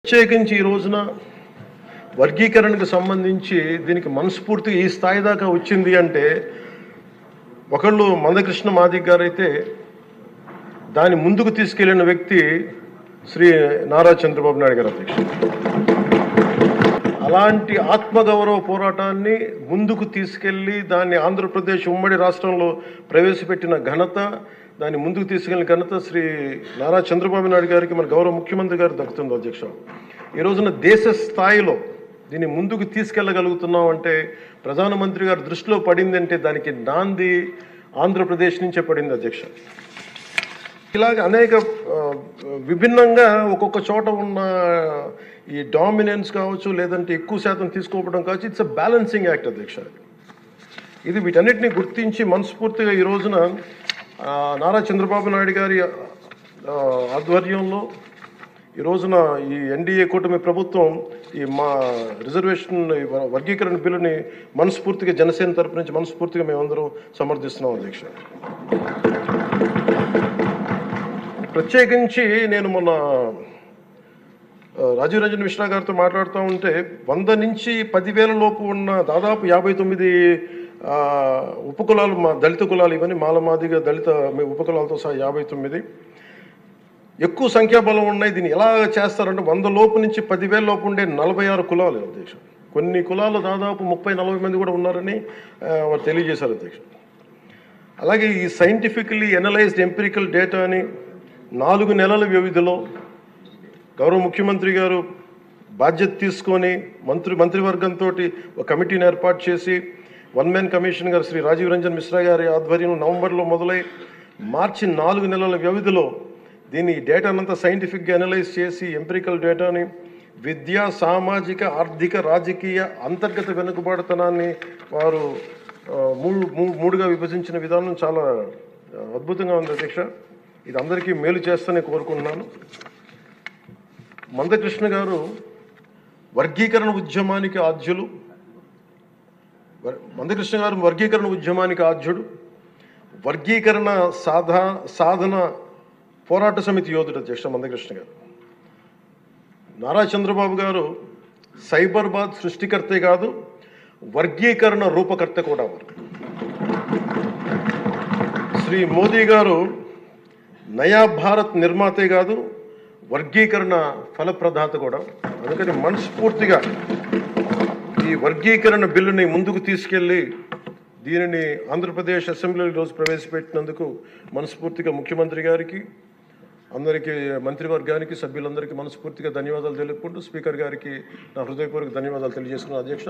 ప్రత్యేకించి ఈ రోజున వర్గీకరణకు సంబంధించి దీనికి మనస్ఫూర్తిగా ఈ స్థాయి దాకా వచ్చింది అంటే ఒకళ్ళు మందకృష్ణ మాదిక్ గారు అయితే దాన్ని ముందుకు తీసుకెళ్లిన వ్యక్తి శ్రీ నారా చంద్రబాబు నాయుడు గారు అధ్యక్షుడు. అలాంటి ఆత్మగౌరవ పోరాటాన్ని ముందుకు తీసుకెళ్లి దాన్ని ఆంధ్రప్రదేశ్ ఉమ్మడి రాష్ట్రంలో ప్రవేశపెట్టిన ఘనత, దాన్ని ముందుకు తీసుకెళ్లిన ఘనత శ్రీ నారా చంద్రబాబు నాయుడు గారికి మన గౌరవ ముఖ్యమంత్రి గారు దక్కుతుంది అధ్యక్ష. ఈ రోజున దేశ స్థాయిలో దీన్ని ముందుకు తీసుకెళ్లగలుగుతున్నాం అంటే ప్రధానమంత్రి గారు దృష్టిలో పడిందంటే దానికి నాంది ఆంధ్రప్రదేశ్ నుంచే పడింది అధ్యక్ష. ఇలాగ అనేక విభిన్నంగా ఒక్కొక్క చోట ఉన్న ఈ డామినెన్స్ కావచ్చు, లేదంటే ఎక్కువ శాతం తీసుకోవడం కావచ్చు, ఇట్స్ అ బ్యాలెన్సింగ్ యాక్ట్ అధ్యక్ష. ఇది వీటన్నిటిని గుర్తించి మనస్ఫూర్తిగా ఈ రోజున నారా చంద్రబాబు నాయుడు గారి ఆధ్వర్యంలో ఈ రోజున ఈ ఎన్డీఏ కూటమి ప్రభుత్వం ఈ మా రిజర్వేషన్ వర్గీకరణ బిల్లుని మనస్ఫూర్తిగా జనసేన తరపు నుంచి మనస్ఫూర్తిగా మేమందరం సమర్థిస్తున్నాం అధ్యక్ష. ప్రత్యేకించి నేను మొన్న రాజీవ్ రంజన్ మిశ్రా గారితో మాట్లాడుతూ ఉంటే 100 నుంచి 10,000 లోపు ఉన్న దాదాపు 59 ఉపకులాలు, మా దళిత కులాలు, ఇవన్నీ మాలమాదిగా దళిత ఉపకులాలతో సహా 59 ఎక్కువ సంఖ్యాబలం ఉన్నాయి. దీన్ని ఎలా చేస్తారంటే 100 లోపు నుంచి 10,000 లోపు ఉండే 46 కులాలు అధ్యక్ష. కొన్ని కులాలు దాదాపు 30-40 మంది కూడా ఉన్నారని వారు తెలియజేశారు అధ్యక్ష. అలాగే ఈ సైంటిఫికలీ ఎనలైజ్డ్ ఎంపిరికల్ డేటాని 4 నెలల వ్యవధిలో గౌరవ ముఖ్యమంత్రి గారు బాధ్యత తీసుకొని మంత్రివర్గంతో ఒక కమిటీని ఏర్పాటు చేసి వన్ మ్యాన్ కమిషన్ గారు శ్రీ రాజీవ్ రంజన్ మిశ్రా గారి ఆధ్వర్యంలో నవంబర్లో మొదలై మార్చి 4 నెలల వ్యవధిలో దీన్ని డేటానంతా సైంటిఫిక్గా అనలైజ్ చేసి ఎంపిరికల్ డేటాని విద్యా, సామాజిక, ఆర్థిక, రాజకీయ, అంతర్గత వెనుకబాటుతనాన్ని వారు మూడుగా విభజించిన విధానం చాలా అద్భుతంగా ఉంది అధ్యక్ష. ఇది అందరికీ మేలు చేస్తూనే కోరుకుంటున్నాను. మందకృష్ణ గారు వర్గీకరణ ఉద్యమానికి ఆద్యులు. మందకృష్ణ గారు వర్గీకరణ ఉద్యమానికి ఆద్యుడు, వర్గీకరణ సాధన పోరాట సమితి యోధుడు అధ్యక్ష మందకృష్ణ గారు. నారా చంద్రబాబు గారు సైబరాబాద్ సృష్టికర్తే కాదు, వర్గీకరణ రూపకర్త కూడా వారు. శ్రీ మోదీ గారు నయా భారత్ నిర్మాతే కాదు, వర్గీకరణ ఫలప్రదాత కూడా. అందుకని మనస్ఫూర్తిగా ఈ వర్గీకరణ బిల్లుని ముందుకు తీసుకెళ్ళి దీనిని ఆంధ్రప్రదేశ్ అసెంబ్లీలో ఈరోజు ప్రవేశపెట్టినందుకు మనస్ఫూర్తిగా ముఖ్యమంత్రి గారికి, అందరికీ, మంత్రివర్గానికి, సభ్యులందరికీ మనస్ఫూర్తిగా ధన్యవాదాలు తెలుపుకుంటూ స్పీకర్ గారికి నా హృదయపూర్వక ధన్యవాదాలు తెలియజేస్తున్నాను అధ్యక్ష.